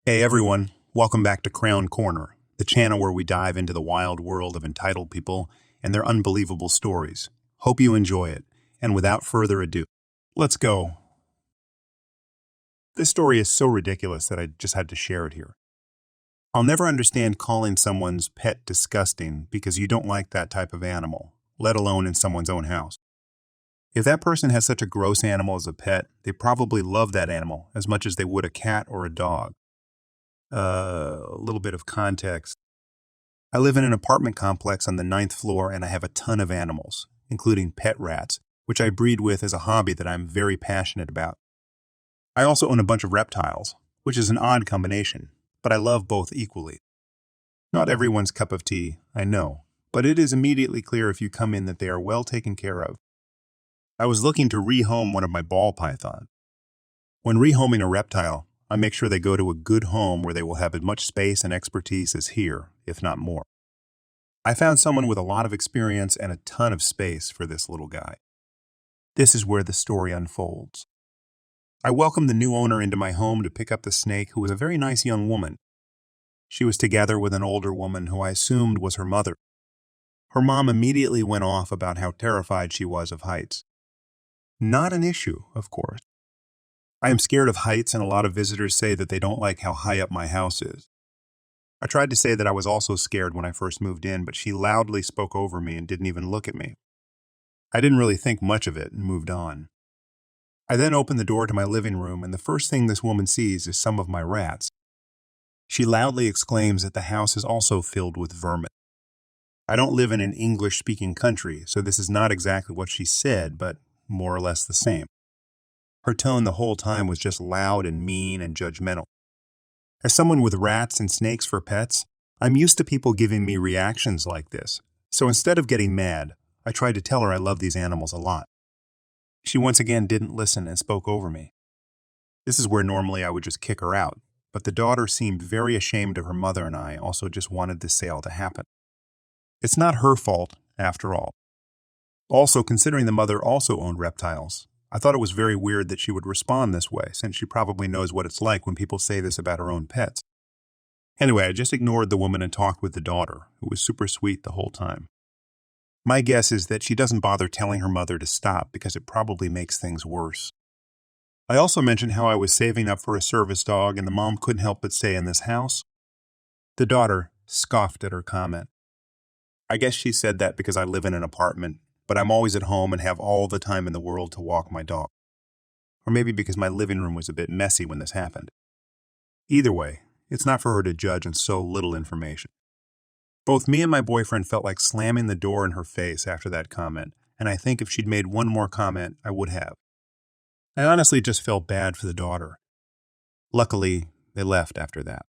Hey everyone, welcome back to K-Korner, the channel where we dive into the wild world of entitled people and their unbelievable stories. Hope you enjoy it, and without further ado, let's go. This story is so ridiculous that I just had to share it here. I'll never understand calling someone's pet disgusting because you don't like that type of animal, let alone in someone's own house. If that person has such a gross animal as a pet, they probably love that animal as much as they would a cat or a dog. A little bit of context. I live in an apartment complex on the 9th floor and I have a ton of animals, including pet rats, which I breed with as a hobby that I'm very passionate about. I also own a bunch of reptiles, which is an odd combination, but I love both equally. Not everyone's cup of tea, I know, but it is immediately clear if you come in that they are well taken care of. I was looking to rehome one of my ball pythons. When rehoming a reptile, I make sure they go to a good home where they will have as much space and expertise as here, if not more. I found someone with a lot of experience and a ton of space for this little guy. This is where the story unfolds. I welcomed the new owner into my home to pick up the snake, who was a very nice young woman. She was together with an older woman who I assumed was her mother. Her mom immediately went off about how terrified she was of heights. Not an issue, of course. I am scared of heights, and a lot of visitors say that they don't like how high up my house is. I tried to say that I was also scared when I first moved in, but she loudly spoke over me and didn't even look at me. I didn't really think much of it and moved on. I then opened the door to my living room, and the first thing this woman sees is some of my rats. She loudly exclaims that the house is also filled with vermin. I don't live in an English-speaking country, so this is not exactly what she said, but more or less the same. Her tone the whole time was just loud and mean and judgmental. As someone with rats and snakes for pets, I'm used to people giving me reactions like this. So instead of getting mad, I tried to tell her I love these animals a lot. She once again didn't listen and spoke over me. This is where normally I would just kick her out, but the daughter seemed very ashamed of her mother, and I also just wanted the sale to happen. It's not her fault, after all. Also, considering the mother also owned reptiles, I thought it was very weird that she would respond this way, since she probably knows what it's like when people say this about her own pets. Anyway, I just ignored the woman and talked with the daughter, who was super sweet the whole time. My guess is that she doesn't bother telling her mother to stop because it probably makes things worse. I also mentioned how I was saving up for a service dog, and the mom couldn't help but say, "In this house?" The daughter scoffed at her comment. I guess she said that because I live in an apartment, but I'm always at home and have all the time in the world to walk my dog. Or maybe because my living room was a bit messy when this happened. Either way, it's not for her to judge on so little information. Both me and my boyfriend felt like slamming the door in her face after that comment, and I think if she'd made one more comment, I would have. I honestly just felt bad for the daughter. Luckily, they left after that.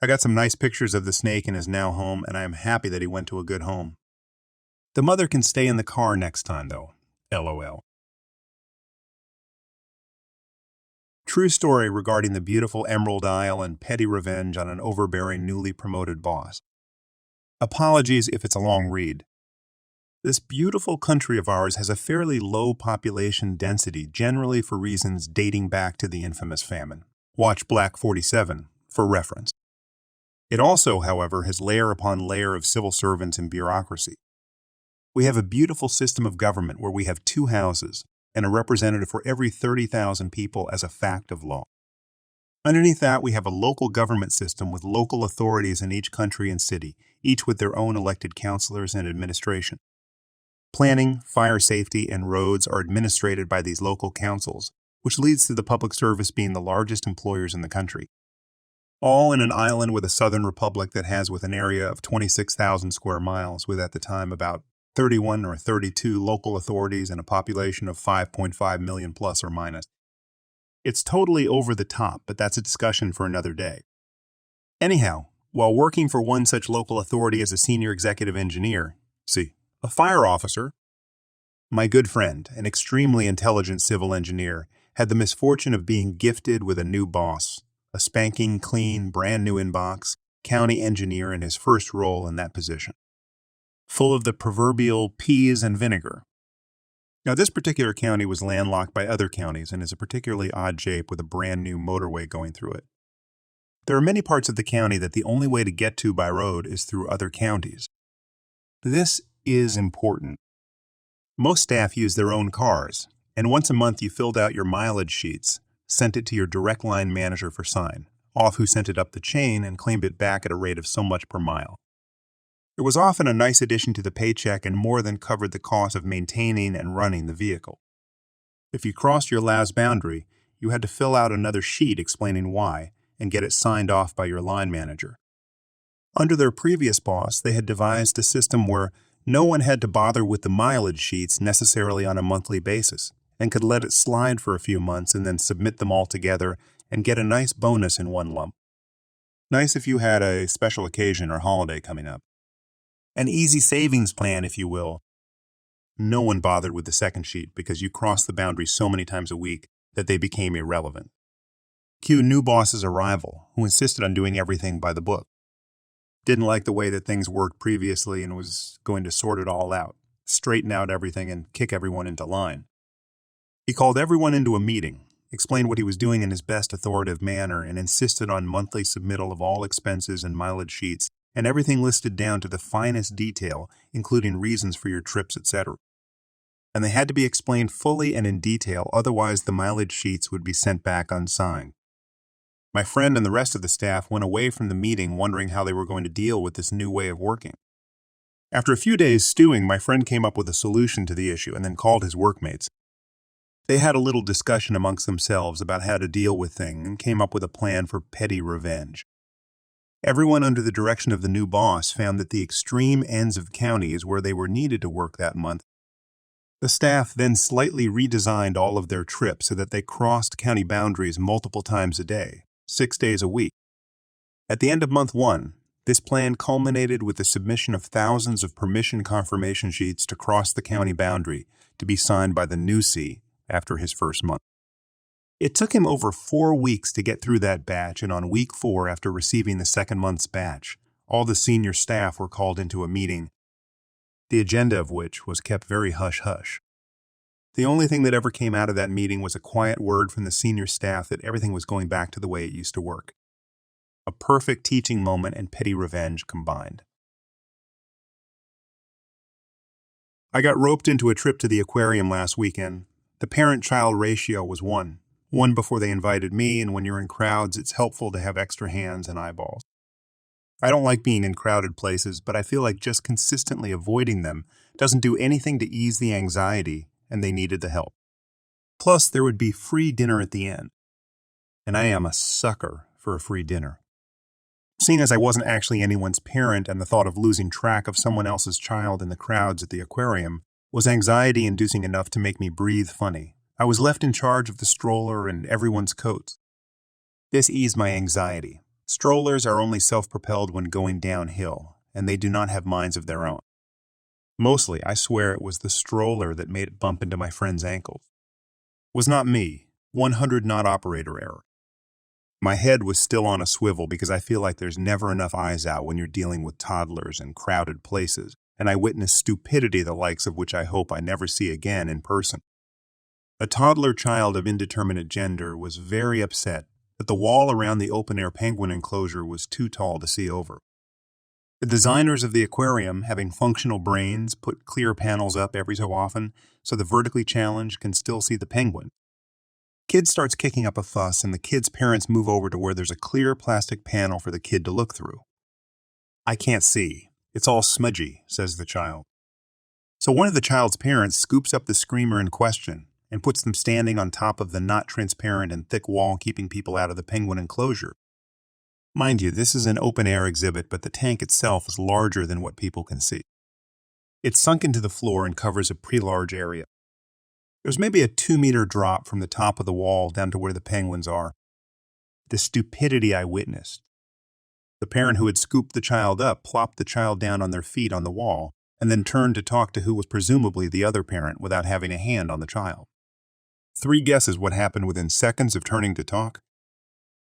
I got some nice pictures of the snake in his now home, and I am happy that he went to a good home. The mother can stay in the car next time, though. LOL. True story regarding the beautiful Emerald Isle and petty revenge on an overbearing newly promoted boss. Apologies if it's a long read. This beautiful country of ours has a fairly low population density, generally for reasons dating back to the infamous famine. Watch Black 47 for reference. It also, however, has layer upon layer of civil servants and bureaucracy. We have a beautiful system of government where we have 2 houses and a representative for every 30,000 people as a fact of law. Underneath that, we have a local government system with local authorities in each country and city, each with their own elected councilors and administration. Planning, fire safety, and roads are administrated by these local councils, which leads to the public service being the largest employers in the country. All in an island with a southern republic that has with an area of 26,000 square miles, with at the time about 31 or 32 local authorities and a population of 5.5 million plus or minus. It's totally over the top, but that's a discussion for another day. Anyhow, while working for one such local authority as a senior executive engineer, a fire officer, my good friend, an extremely intelligent civil engineer, had the misfortune of being gifted with a new boss, a spanking clean, brand new inbox, county engineer in his first role in that position. Full of the proverbial peas and vinegar. Now, this particular county was landlocked by other counties and is a particularly odd shape with a brand new motorway going through it. There are many parts of the county that the only way to get to by road is through other counties. This is important. Most staff use their own cars, and once a month you filled out your mileage sheets, sent it to your direct line manager for sign, off who sent it up the chain and claimed it back at a rate of so much per mile. It was often a nice addition to the paycheck and more than covered the cost of maintaining and running the vehicle. If you crossed your last boundary, you had to fill out another sheet explaining why and get it signed off by your line manager. Under their previous boss, they had devised a system where no one had to bother with the mileage sheets necessarily on a monthly basis and could let it slide for a few months and then submit them all together and get a nice bonus in one lump. Nice if you had a special occasion or holiday coming up. An easy savings plan, if you will. No one bothered with the second sheet because you crossed the boundary so many times a week that they became irrelevant. Cue new boss's arrival, who insisted on doing everything by the book. Didn't like the way that things worked previously and was going to sort it all out, straighten out everything, and kick everyone into line. He called everyone into a meeting, explained what he was doing in his best authoritative manner, and insisted on monthly submittal of all expenses and mileage sheets and everything listed down to the finest detail, including reasons for your trips, etc. And they had to be explained fully and in detail, otherwise the mileage sheets would be sent back unsigned. My friend and the rest of the staff went away from the meeting wondering how they were going to deal with this new way of working. After a few days stewing, my friend came up with a solution to the issue and then called his workmates. They had a little discussion amongst themselves about how to deal with things and came up with a plan for petty revenge. Everyone under the direction of the new boss found that the extreme ends of counties where they were needed to work that month. The staff then slightly redesigned all of their trips so that they crossed county boundaries multiple times a day, 6 days a week. At the end of month 1, this plan culminated with the submission of thousands of permission confirmation sheets to cross the county boundary to be signed by the new C after his first month. It took him over 4 weeks to get through that batch, and on week 4, after receiving the second month's batch, all the senior staff were called into a meeting, the agenda of which was kept very hush-hush. The only thing that ever came out of that meeting was a quiet word from the senior staff that everything was going back to the way it used to work. A perfect teaching moment and petty revenge combined. I got roped into a trip to the aquarium last weekend. The parent-child ratio was 1 before they invited me, and when you're in crowds, it's helpful to have extra hands and eyeballs. I don't like being in crowded places, but I feel like just consistently avoiding them doesn't do anything to ease the anxiety, and they needed the help. Plus, there would be free dinner at the end. And I am a sucker for a free dinner. Seeing as I wasn't actually anyone's parent and the thought of losing track of someone else's child in the crowds at the aquarium was anxiety-inducing enough to make me breathe funny. I was left in charge of the stroller and everyone's coats. This eased my anxiety. Strollers are only self-propelled when going downhill, and they do not have minds of their own. Mostly, I swear it was the stroller that made it bump into my friend's ankles. It was not me. 100 not operator error. My head was still on a swivel because I feel like there's never enough eyes out when you're dealing with toddlers in crowded places, and I witnessed stupidity the likes of which I hope I never see again in person. A toddler child of indeterminate gender was very upset that the wall around the open-air penguin enclosure was too tall to see over. The designers of the aquarium, having functional brains, put clear panels up every so often so the vertically challenged can still see the penguin. Kid starts kicking up a fuss, and the kid's parents move over to where there's a clear plastic panel for the kid to look through. "I can't see. It's all smudgy," says the child. So one of the child's parents scoops up the screamer in question and puts them standing on top of the not transparent and thick wall keeping people out of the penguin enclosure. Mind you, this is an open-air exhibit, but the tank itself is larger than what people can see. It's sunk into the floor and covers a pretty large area. There's maybe a 2-meter drop from the top of the wall down to where the penguins are. The stupidity I witnessed. The parent who had scooped the child up plopped the child down on their feet on the wall and then turned to talk to who was presumably the other parent without having a hand on the child. 3 guesses what happened within seconds of turning to talk.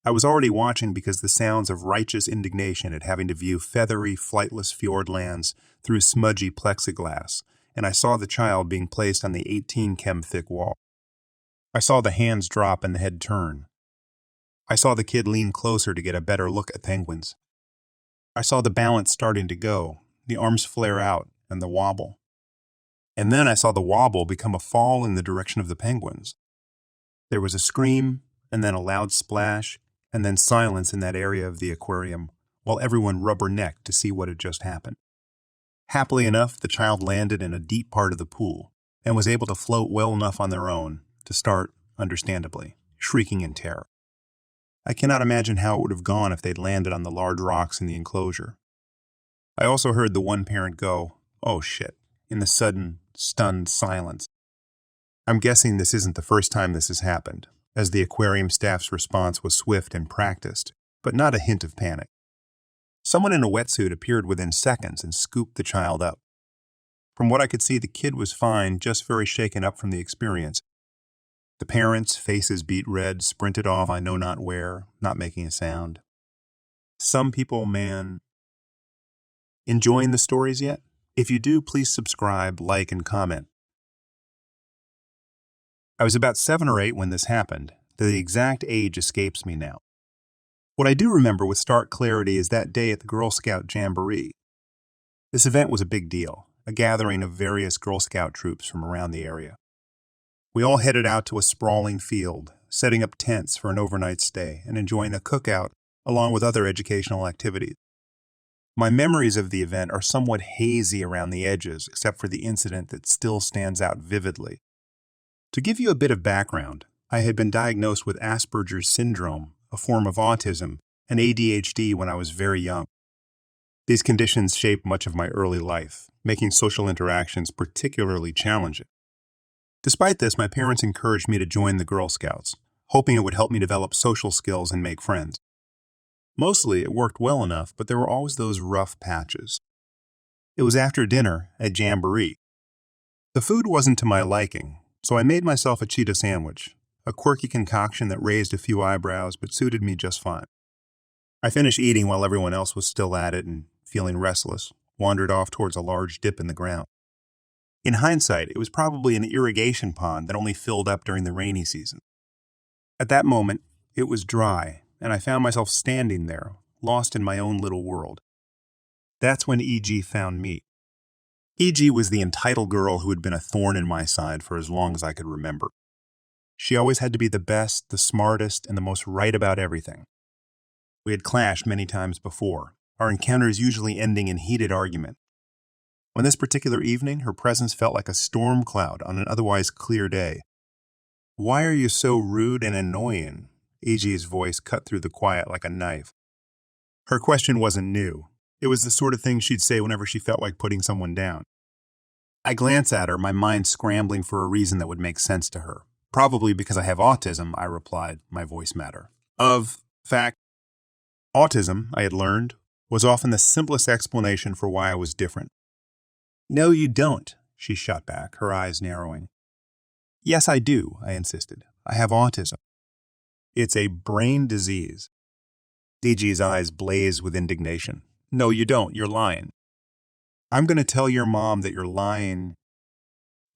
I was already watching because the sounds of righteous indignation at having to view feathery, flightless fjordlands through smudgy plexiglass, and I saw the child being placed on the 18 chem thick wall. I saw the hands drop and the head turn. I saw the kid lean closer to get a better look at penguins. I saw the balance starting to go, the arms flare out, and the wobble. And then I saw the wobble become a fall in the direction of the penguins. There was a scream, and then a loud splash, and then silence in that area of the aquarium, while everyone rubbernecked to see what had just happened. Happily enough, the child landed in a deep part of the pool, and was able to float well enough on their own to start, understandably, shrieking in terror. I cannot imagine how it would have gone if they'd landed on the large rocks in the enclosure. I also heard the one parent go, "Oh shit," in the sudden, stunned silence. I'm guessing this isn't the first time this has happened, as the aquarium staff's response was swift and practiced, but not a hint of panic. Someone in a wetsuit appeared within seconds and scooped the child up. From what I could see, the kid was fine, just very shaken up from the experience. The parents' faces beat red, sprinted off I know not where, not making a sound. Some people, man. Enjoying the stories yet? If you do, please subscribe, like, and comment. I was about 7 or 8 when this happened. The exact age escapes me now. What I do remember with stark clarity is that day at the Girl Scout Jamboree. This event was a big deal, a gathering of various Girl Scout troops from around the area. We all headed out to a sprawling field, setting up tents for an overnight stay and enjoying a cookout along with other educational activities. My memories of the event are somewhat hazy around the edges, except for the incident that still stands out vividly. To give you a bit of background, I had been diagnosed with Asperger's syndrome, a form of autism, and ADHD when I was very young. These conditions shaped much of my early life, making social interactions particularly challenging. Despite this, my parents encouraged me to join the Girl Scouts, hoping it would help me develop social skills and make friends. Mostly, it worked well enough, but there were always those rough patches. It was after dinner at Jamboree. The food wasn't to my liking, so I made myself a Cheetah sandwich, a quirky concoction that raised a few eyebrows but suited me just fine. I finished eating while everyone else was still at it and, feeling restless, wandered off towards a large dip in the ground. In hindsight, it was probably an irrigation pond that only filled up during the rainy season. At that moment, it was dry, and I found myself standing there, lost in my own little world. That's when E.G. found me. E.G. was the entitled girl who had been a thorn in my side for as long as I could remember. She always had to be the best, the smartest, and the most right about everything. We had clashed many times before, our encounters usually ending in heated argument. On this particular evening, her presence felt like a storm cloud on an otherwise clear day. "Why are you so rude and annoying?" E.G.'s voice cut through the quiet like a knife. Her question wasn't new. It was the sort of thing she'd say whenever she felt like putting someone down. I glanced at her, my mind scrambling for a reason that would make sense to her. "Probably because I have autism," I replied, my voice matter. Of fact, autism, I had learned, was often the simplest explanation for why I was different. "No, you don't," she shot back, her eyes narrowing. "Yes, I do," I insisted. "I have autism." "It's a brain disease." DG's eyes blazed with indignation. "No, you don't. You're lying." "I'm going to tell your mom that you're lying."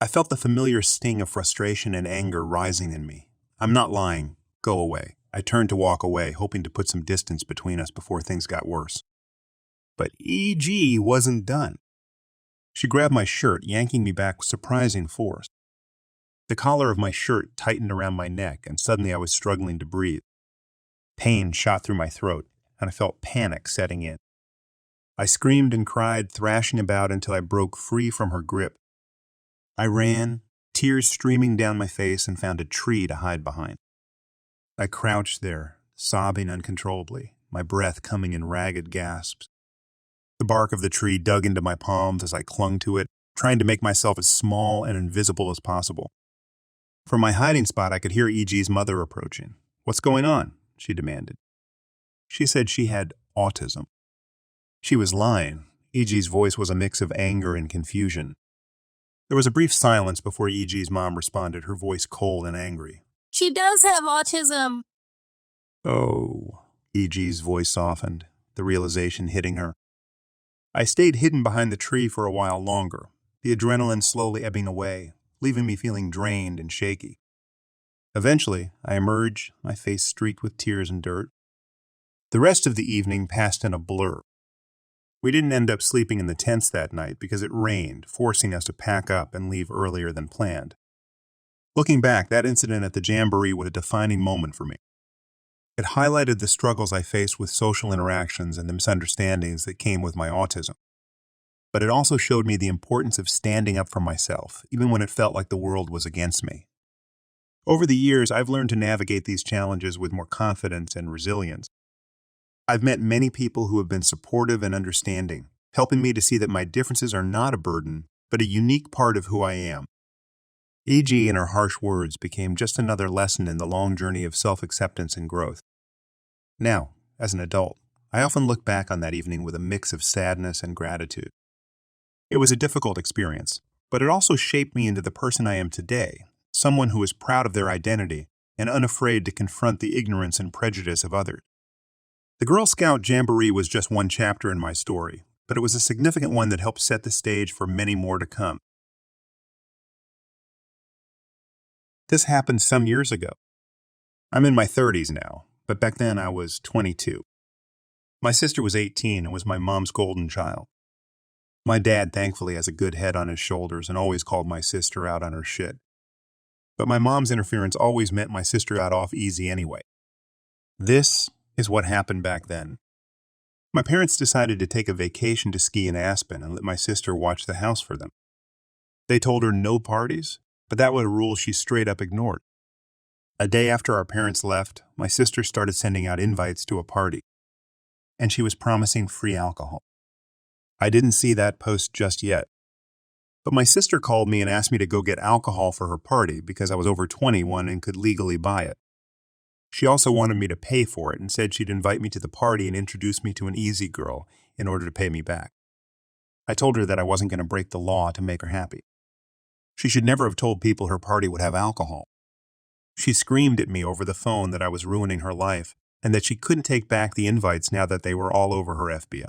I felt the familiar sting of frustration and anger rising in me. "I'm not lying. Go away." I turned to walk away, hoping to put some distance between us before things got worse. But E.G. wasn't done. She grabbed my shirt, yanking me back with surprising force. The collar of my shirt tightened around my neck, and suddenly I was struggling to breathe. Pain shot through my throat, and I felt panic setting in. I screamed and cried, thrashing about until I broke free from her grip. I ran, tears streaming down my face, and found a tree to hide behind. I crouched there, sobbing uncontrollably, my breath coming in ragged gasps. The bark of the tree dug into my palms as I clung to it, trying to make myself as small and invisible as possible. From my hiding spot, I could hear E.G.'s mother approaching. "What's going on?" she demanded. She said she had autism. She was lying. E.G.'s voice was a mix of anger and confusion. There was a brief silence before E.G.'s mom responded, her voice cold and angry. "She does have autism." "Oh." E.G.'s voice softened, the realization hitting her. I stayed hidden behind the tree for a while longer, the adrenaline slowly ebbing away, leaving me feeling drained and shaky. Eventually, I emerge, my face streaked with tears and dirt. The rest of the evening passed in a blur. We didn't end up sleeping in the tents that night because it rained, forcing us to pack up and leave earlier than planned. Looking back, that incident at the Jamboree was a defining moment for me. It highlighted the struggles I faced with social interactions and the misunderstandings that came with my autism. But it also showed me the importance of standing up for myself, even when it felt like the world was against me. Over the years, I've learned to navigate these challenges with more confidence and resilience. I've met many people who have been supportive and understanding, helping me to see that my differences are not a burden, but a unique part of who I am. E.g., in her harsh words, became just another lesson in the long journey of self-acceptance and growth. Now, as an adult, I often look back on that evening with a mix of sadness and gratitude. It was a difficult experience, but it also shaped me into the person I am today, someone who is proud of their identity and unafraid to confront the ignorance and prejudice of others. The Girl Scout Jamboree was just one chapter in my story, but it was a significant one that helped set the stage for many more to come. This happened some years ago. I'm in my 30s now, but back then I was 22. My sister was 18 and was my mom's golden child. My dad thankfully has a good head on his shoulders and always called my sister out on her shit. But my mom's interference always meant my sister got off easy anyway. This is what happened back then. My parents decided to take a vacation to ski in Aspen and let my sister watch the house for them. They told her no parties, but that was a rule she straight up ignored. A day after our parents left, my sister started sending out invites to a party, and she was promising free alcohol. I didn't see that post just yet, but my sister called me and asked me to go get alcohol for her party because I was over 21 and could legally buy it. She also wanted me to pay for it and said she'd invite me to the party and introduce me to an easy girl in order to pay me back. I told her that I wasn't going to break the law to make her happy. She should never have told people her party would have alcohol. She screamed at me over the phone that I was ruining her life and that she couldn't take back the invites now that they were all over her FBO.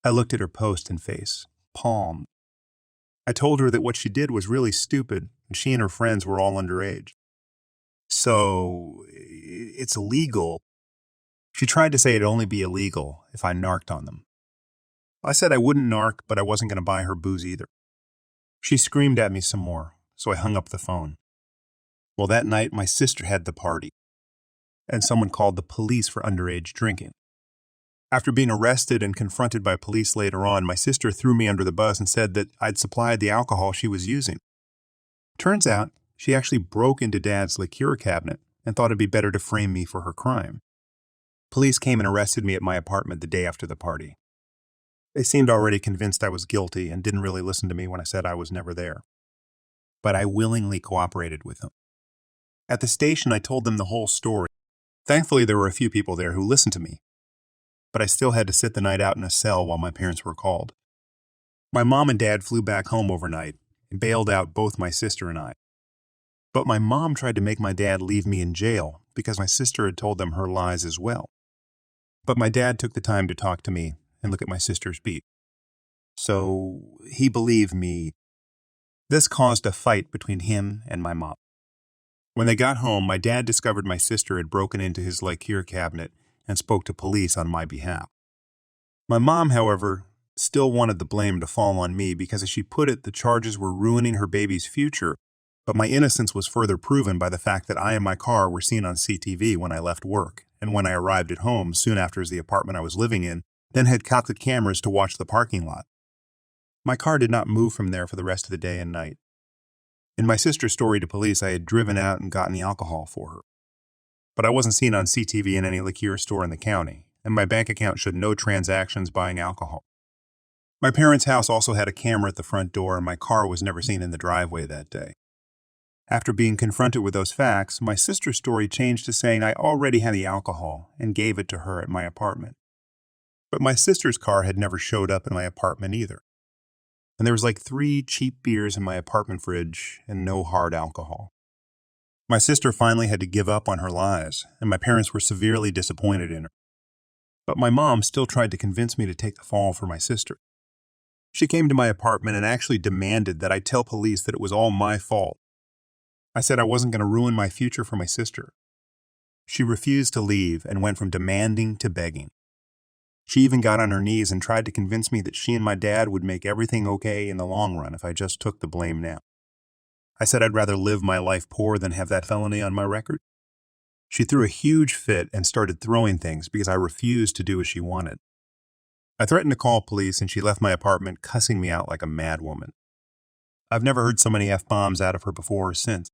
I looked at her post and face, palmed. I told her that what she did was really stupid and she and her friends were all underage. So, it's illegal. She tried to say it'd only be illegal if I narked on them. I said I wouldn't narc, but I wasn't going to buy her booze either. She screamed at me some more, so I hung up the phone. Well, that night, my sister had the party, and someone called the police for underage drinking. After being arrested and confronted by police later on, my sister threw me under the bus and said that I'd supplied the alcohol she was using. Turns out, she actually broke into Dad's liqueur cabinet and thought it'd be better to frame me for her crime. Police came and arrested me at my apartment the day after the party. They seemed already convinced I was guilty and didn't really listen to me when I said I was never there. But I willingly cooperated with them. At the station, I told them the whole story. Thankfully, there were a few people there who listened to me. But I still had to sit the night out in a cell while my parents were called. My mom and dad flew back home overnight and bailed out both my sister and I. But my mom tried to make my dad leave me in jail because my sister had told them her lies as well. But my dad took the time to talk to me and look at my sister's beat. So he believed me. This caused a fight between him and my mom. When they got home, my dad discovered my sister had broken into his liqueur cabinet and spoke to police on my behalf. My mom, however, still wanted the blame to fall on me because, as she put it, the charges were ruining her baby's future, but my innocence was further proven by the fact that I and my car were seen on CTV when I left work, and when I arrived at home soon after the apartment I was living in, then had caught the cameras to watch the parking lot. My car did not move from there for the rest of the day and night. In my sister's story to police, I had driven out and gotten the alcohol for her. But I wasn't seen on CTV in any liqueur store in the county, and my bank account showed no transactions buying alcohol. My parents' house also had a camera at the front door, and my car was never seen in the driveway that day. After being confronted with those facts, my sister's story changed to saying I already had the alcohol and gave it to her at my apartment. But my sister's car had never showed up in my apartment either. And there was like 3 cheap beers in my apartment fridge and no hard alcohol. My sister finally had to give up on her lies, and my parents were severely disappointed in her. But my mom still tried to convince me to take the fall for my sister. She came to my apartment and actually demanded that I tell police that it was all my fault. I said I wasn't going to ruin my future for my sister. She refused to leave and went from demanding to begging. She even got on her knees and tried to convince me that she and my dad would make everything okay in the long run if I just took the blame now. I said I'd rather live my life poor than have that felony on my record. She threw a huge fit and started throwing things because I refused to do as she wanted. I threatened to call police and she left my apartment cussing me out like a mad woman. I've never heard so many F-bombs out of her before or since.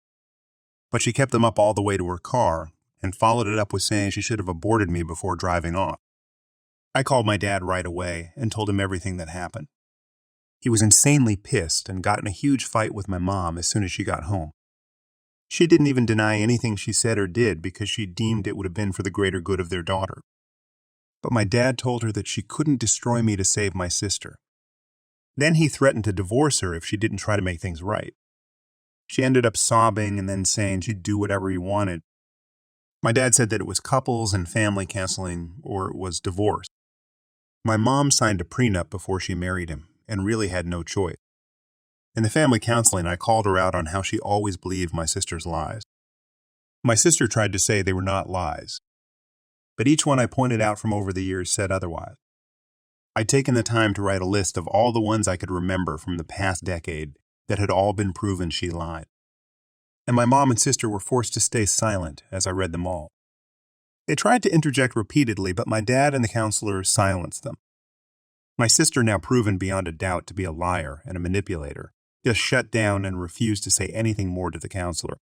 But she kept them up all the way to her car and followed it up with saying she should have aborted me before driving off. I called my dad right away and told him everything that happened. He was insanely pissed and got in a huge fight with my mom as soon as she got home. She didn't even deny anything she said or did because she deemed it would have been for the greater good of their daughter. But my dad told her that she couldn't destroy me to save my sister. Then he threatened to divorce her if she didn't try to make things right. She ended up sobbing and then saying she'd do whatever he wanted. My dad said that it was couples and family counseling or it was divorce. My mom signed a prenup before she married him and really had no choice. In the family counseling, I called her out on how she always believed my sister's lies. My sister tried to say they were not lies, but each one I pointed out from over the years said otherwise. I'd taken the time to write a list of all the ones I could remember from the past decade that had all been proven she lied. And my mom and sister were forced to stay silent as I read them all. They tried to interject repeatedly, but my dad and the counselor silenced them. My sister, now proven beyond a doubt to be a liar and a manipulator, just shut down and refused to say anything more to the counselor.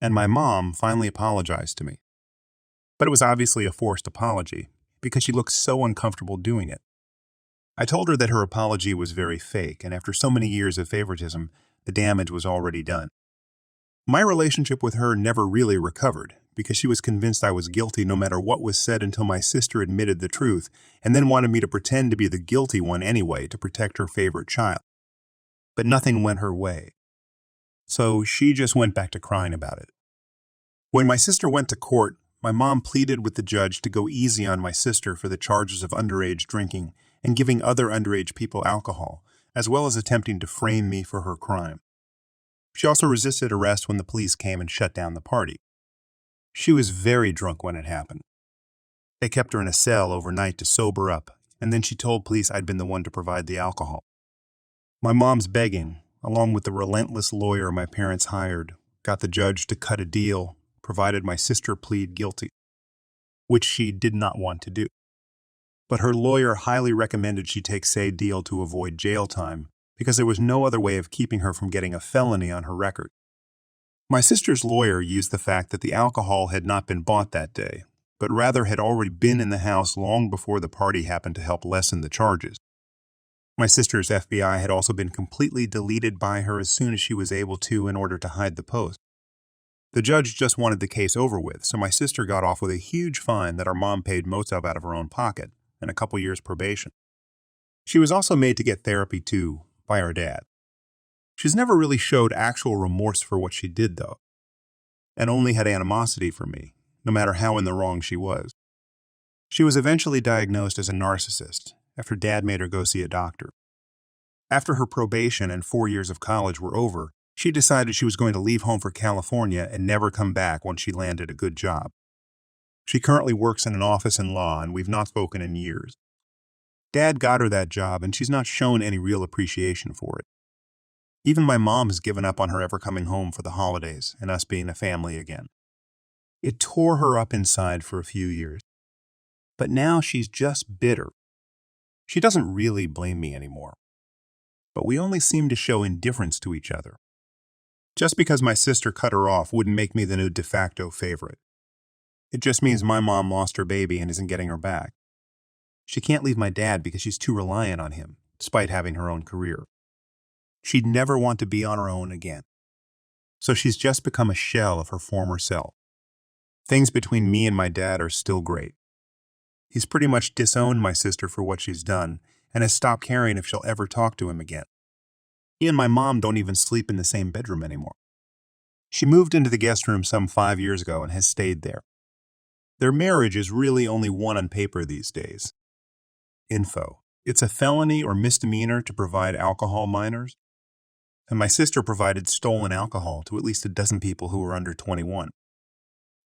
And my mom finally apologized to me. But it was obviously a forced apology because she looked so uncomfortable doing it. I told her that her apology was very fake, and after so many years of favoritism, the damage was already done. My relationship with her never really recovered because she was convinced I was guilty no matter what was said until my sister admitted the truth and then wanted me to pretend to be the guilty one anyway to protect her favorite child. But nothing went her way. So she just went back to crying about it. When my sister went to court, my mom pleaded with the judge to go easy on my sister for the charges of underage drinking and giving other underage people alcohol, as well as attempting to frame me for her crime. She also resisted arrest when the police came and shut down the party. She was very drunk when it happened. They kept her in a cell overnight to sober up, and then she told police I'd been the one to provide the alcohol. My mom's begging, along with the relentless lawyer my parents hired, got the judge to cut a deal, provided my sister plead guilty, which she did not want to do. But her lawyer highly recommended she take said deal to avoid jail time because there was no other way of keeping her from getting a felony on her record. My sister's lawyer used the fact that the alcohol had not been bought that day, but rather had already been in the house long before the party happened to help lessen the charges. My sister's FBI had also been completely deleted by her as soon as she was able to in order to hide the post. The judge just wanted the case over with, so my sister got off with a huge fine that our mom paid most of out of her own pocket and a couple years probation. She was also made to get therapy too, by her dad. She's never really showed actual remorse for what she did, though, and only had animosity for me, no matter how in the wrong she was. She was eventually diagnosed as a narcissist after Dad made her go see a doctor. After her probation and 4 years of college were over, she decided she was going to leave home for California and never come back once she landed a good job. She currently works in an office in law, and we've not spoken in years. Dad got her that job, and she's not shown any real appreciation for it. Even my mom has given up on her ever coming home for the holidays and us being a family again. It tore her up inside for a few years. But now she's just bitter. She doesn't really blame me anymore. But we only seem to show indifference to each other. Just because my sister cut her off wouldn't make me the new de facto favorite. It just means my mom lost her baby and isn't getting her back. She can't leave my dad because she's too reliant on him, despite having her own career. She'd never want to be on her own again. So she's just become a shell of her former self. Things between me and my dad are still great. He's pretty much disowned my sister for what she's done and has stopped caring if she'll ever talk to him again. He and my mom don't even sleep in the same bedroom anymore. She moved into the guest room some 5 years ago and has stayed there. Their marriage is really only one on paper these days. Info: it's a felony or misdemeanor to provide alcohol minors. and my sister provided stolen alcohol to at least a dozen people who were under 21.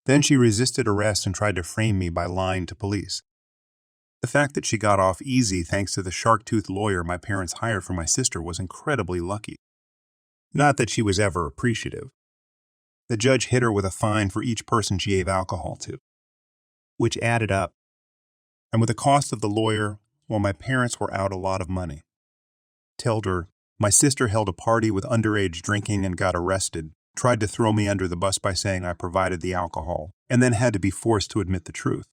Then she resisted arrest and tried to frame me by lying to police. The fact that she got off easy thanks to the shark-toothed lawyer my parents hired for my sister was incredibly lucky. Not that she was ever appreciative. The judge hit her with a fine for each person she gave alcohol to, which added up. And with the cost of the lawyer, well, my parents were out a lot of money. Told her, my sister held a party with underage drinking and got arrested, tried to throw me under the bus by saying I provided the alcohol, and then had to be forced to admit the truth.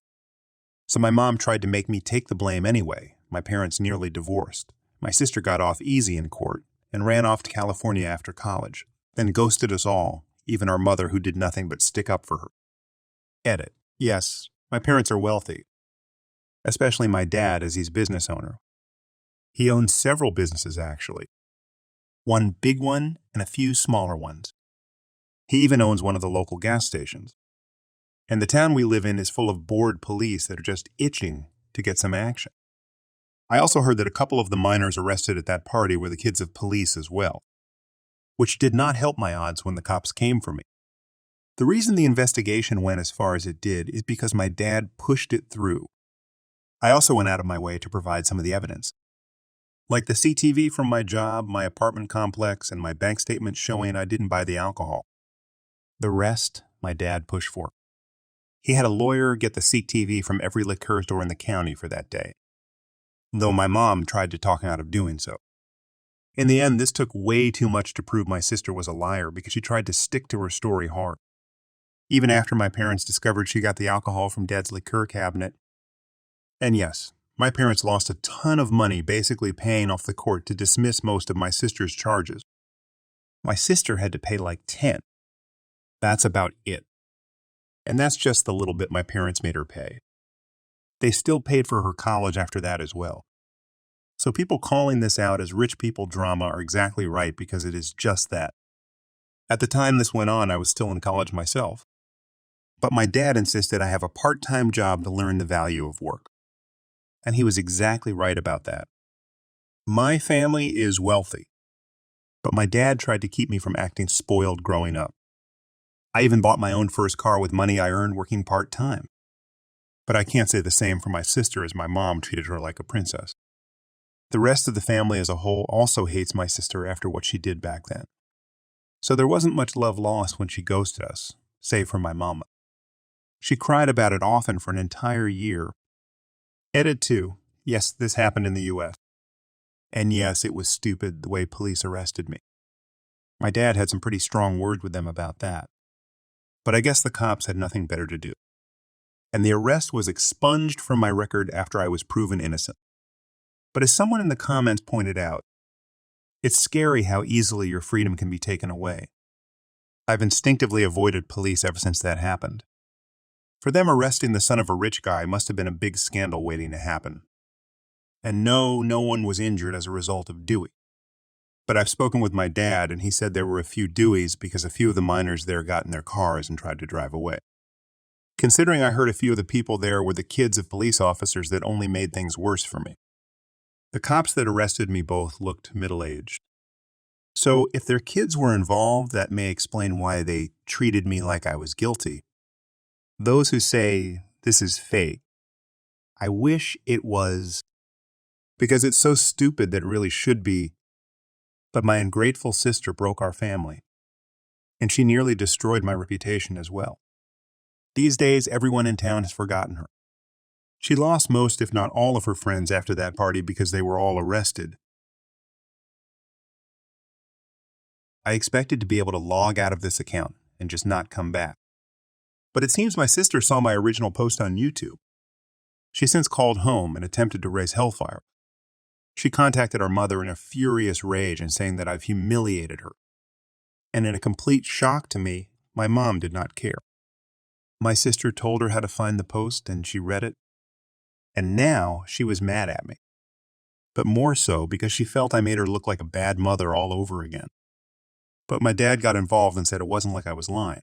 So my mom tried to make me take the blame anyway. My parents nearly divorced. My sister got off easy in court and ran off to California after college, then ghosted us all, even our mother who did nothing but stick up for her. Edit. Yes, my parents are wealthy, especially my dad as he's business owner. He owns several businesses, actually. One big one and a few smaller ones. He even owns one of the local gas stations. And the town we live in is full of bored police that are just itching to get some action. I also heard that a couple of the minors arrested at that party were the kids of police as well, which did not help my odds when the cops came for me. The reason the investigation went as far as it did is because my dad pushed it through. I also went out of my way to provide some of the evidence, like the CTV from my job, my apartment complex, and my bank statement showing I didn't buy the alcohol. The rest, my dad pushed for. He had a lawyer get the CTV from every liquor store in the county for that day, though my mom tried to talk him out of doing so. In the end, this took way too much to prove my sister was a liar because she tried to stick to her story hard. Even after my parents discovered she got the alcohol from Dad's liquor cabinet. And yes, my parents lost a ton of money basically paying off the court to dismiss most of my sister's charges. My sister had to pay like 10. That's about it. And that's just the little bit my parents made her pay. They still paid for her college after that as well. So people calling this out as rich people drama are exactly right because it is just that. At the time this went on, I was still in college myself. But my dad insisted I have a part-time job to learn the value of work. And he was exactly right about that. My family is wealthy, but my dad tried to keep me from acting spoiled growing up. I even bought my own first car with money I earned working part-time. But I can't say the same for my sister as my mom treated her like a princess. The rest of the family as a whole also hates my sister after what she did back then. So there wasn't much love lost when she ghosted us, save for my mama. She cried about it often for an entire year. Edit 2. Yes, this happened in the U.S. And yes, it was stupid the way police arrested me. My dad had some pretty strong words with them about that. But I guess the cops had nothing better to do. And the arrest was expunged from my record after I was proven innocent. But as someone in the comments pointed out, it's scary how easily your freedom can be taken away. I've instinctively avoided police ever since that happened. For them, arresting the son of a rich guy must have been a big scandal waiting to happen. And no one was injured as a result of Dewey. But I've spoken with my dad, and he said there were a few Deweys because a few of the minors there got in their cars and tried to drive away. Considering I heard a few of the people there were the kids of police officers, that only made things worse for me. The cops that arrested me both looked middle-aged. So if their kids were involved, that may explain why they treated me like I was guilty. Those who say this is fake, I wish it was, because it's so stupid that it really should be. But my ungrateful sister broke our family, and she nearly destroyed my reputation as well. These days, everyone in town has forgotten her. She lost most, if not all, of her friends after that party because they were all arrested. I expected to be able to log out of this account and just not come back. But it seems my sister saw my original post on YouTube. She since called home and attempted to raise hellfire. She contacted our mother in a furious rage and saying that I've humiliated her. And in a complete shock to me, my mom did not care. My sister told her how to find the post and she read it. And now she was mad at me. But more so because she felt I made her look like a bad mother all over again. But my dad got involved and said it wasn't like I was lying.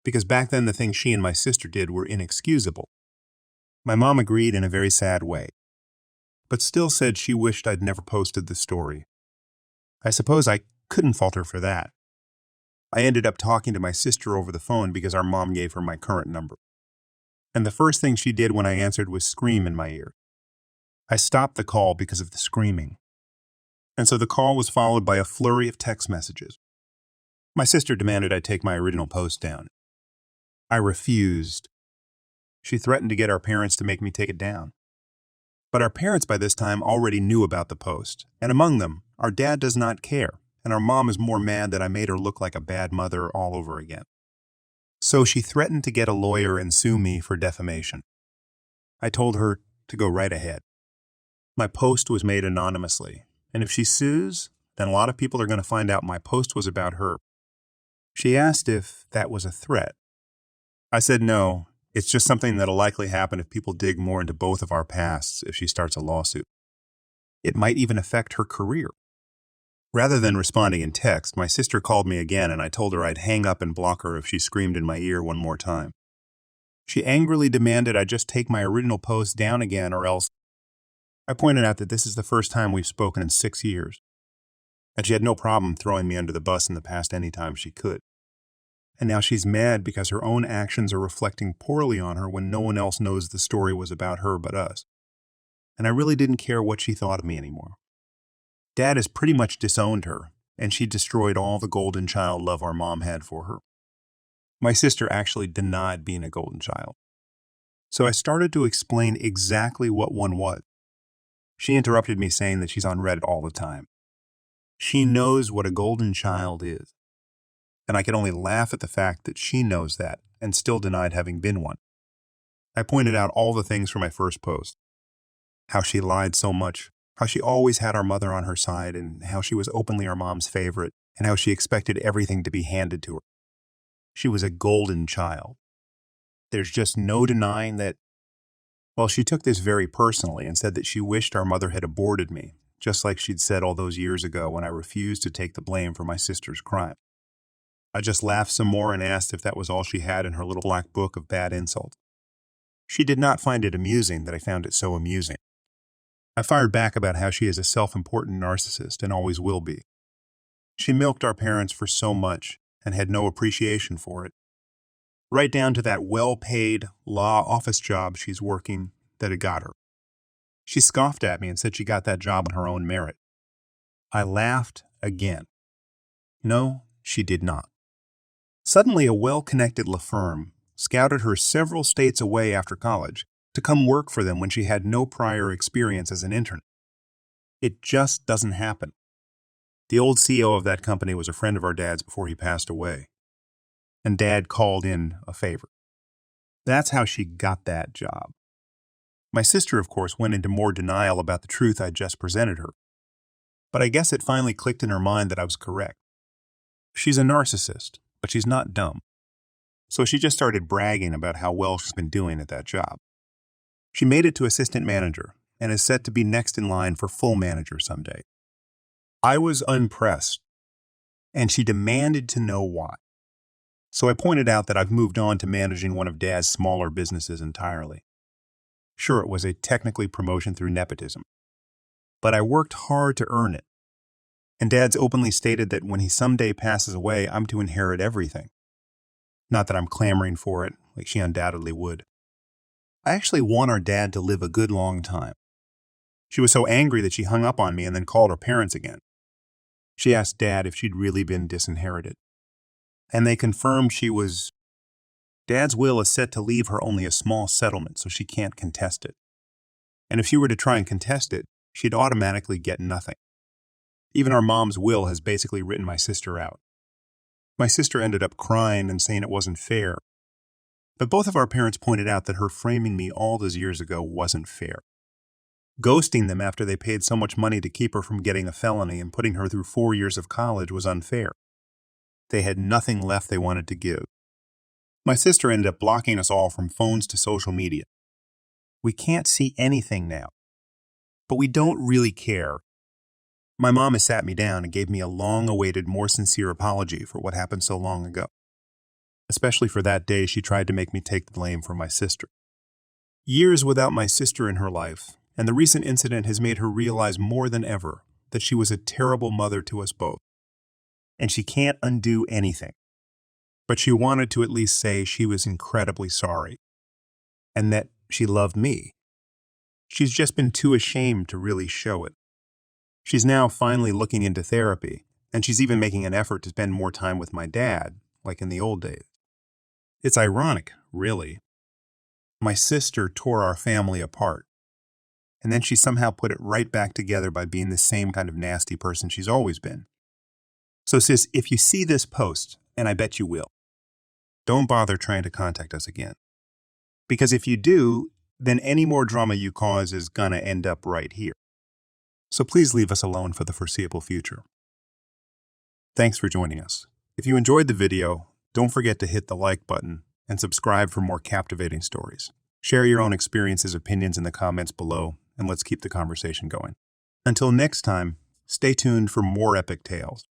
Because back then the things she and my sister did were inexcusable. My mom agreed in a very sad way, but still said she wished I'd never posted the story. I suppose I Couldn't fault her for that. I ended up talking to my sister over the phone because our mom gave her my current number. And the first thing she did when I answered was scream in my ear. I stopped the call because of the screaming. And so the call was followed by a flurry of text messages. My sister demanded I take my original post down. I refused. She threatened to get our parents to make me take it down. But our parents by this time already knew about the post, and among them, our dad does not care, and our mom is more mad that I made her look like a bad mother all over again. So she threatened to get a lawyer and sue me for defamation. I told her to go right ahead. My post was made anonymously, and if she sues, then a lot of people are going to find out my post was about her. She asked if that was a threat. I said no, it's just something that'll likely happen if people dig more into both of our pasts if she starts a lawsuit. It might even affect her career. Rather than responding in text, my sister called me again and I told her I'd hang up and block her if she screamed in my ear one more time. She angrily demanded I just take my original post down again or else. I pointed out that this is the first time we've spoken in 6 years, and she had no problem throwing me under the bus in the past any time she could. And now she's mad because her own actions are reflecting poorly on her when no one else knows the story was about her but us. And I really didn't care what she thought of me anymore. Dad has pretty much disowned her, and she destroyed all the golden child love our mom had for her. My sister actually denied being a golden child. So I started to explain exactly what one was. She interrupted me saying that she's on Reddit all the time. She knows what a golden child is. And I could only laugh at the fact that she knows that and still denied having been one. I pointed out all the things from my first post. How she lied so much, how she always had our mother on her side, and how she was openly our mom's favorite, and how she expected everything to be handed to her. She was a golden child. There's just no denying that. Well, she took this very personally and said that she wished our mother had aborted me, just like she'd said all those years ago when I refused to take the blame for my sister's crime. I just laughed some more and asked if that was all she had in her little black book of bad insults. She did not find it amusing that I found it so amusing. I fired back about how she is a self-important narcissist and always will be. She milked our parents for so much and had no appreciation for it. Right down to that well-paid law office job she's working that it got her. She scoffed at me and said she got that job on her own merit. I laughed again. No, she did not. Suddenly, a well-connected law firm scouted her several states away after college to come work for them when she had no prior experience as an intern. It just doesn't happen. The old CEO of that company was a friend of our dad's before he passed away, and Dad called in a favor. That's how she got that job. My sister, of course, went into more denial about the truth I'd just presented her, but I guess it finally clicked in her mind that I was correct. She's a narcissist, but she's not dumb. So she just started bragging about how well she's been doing at that job. She made it to assistant manager and is set to be next in line for full manager someday. I was unimpressed, and she demanded to know why. So I pointed out that I've moved on to managing one of Dad's smaller businesses entirely. Sure, it was a technically promotion through nepotism, but I worked hard to earn it. And Dad's openly stated that when he someday passes away, I'm to inherit everything. Not that I'm clamoring for it, like she undoubtedly would. I actually want our dad to live a good long time. She was so angry that she hung up on me and then called her parents again. She asked Dad if she'd really been disinherited. And they confirmed she was. Dad's will is set to leave her only a small settlement, so she can't contest it. And if she were to try and contest it, she'd automatically get nothing. Even our mom's will has basically written my sister out. My sister ended up crying and saying it wasn't fair. But both of our parents pointed out that her framing me all those years ago wasn't fair. Ghosting them after they paid so much money to keep her from getting a felony and putting her through 4 years of college was unfair. They had nothing left they wanted to give. My sister ended up blocking us all from phones to social media. We can't see anything now. But we don't really care. My mom has sat me down and gave me a long-awaited, more sincere apology for what happened so long ago. Especially for that day she tried to make me take the blame for my sister. Years without my sister in her life, and the recent incident has made her realize more than ever that she was a terrible mother to us both. and she can't undo anything. But she wanted to at least say she was incredibly sorry and that she loved me. She's just been too ashamed to really show it. She's now finally looking into therapy, and she's even making an effort to spend more time with my dad, like in the old days. It's ironic, really. My sister tore our family apart, and then she somehow put it right back together by being the same kind of nasty person she's always been. So sis, if you see this post, and I bet you will, don't bother trying to contact us again. Because if you do, then any more drama you cause is gonna end up right here. So please leave us alone for the foreseeable future. Thanks for joining us. If you enjoyed the video, don't forget to hit the like button and subscribe for more captivating stories. Share your own experiences, opinions in the comments below, and let's keep the conversation going. Until next time, stay tuned for more epic tales.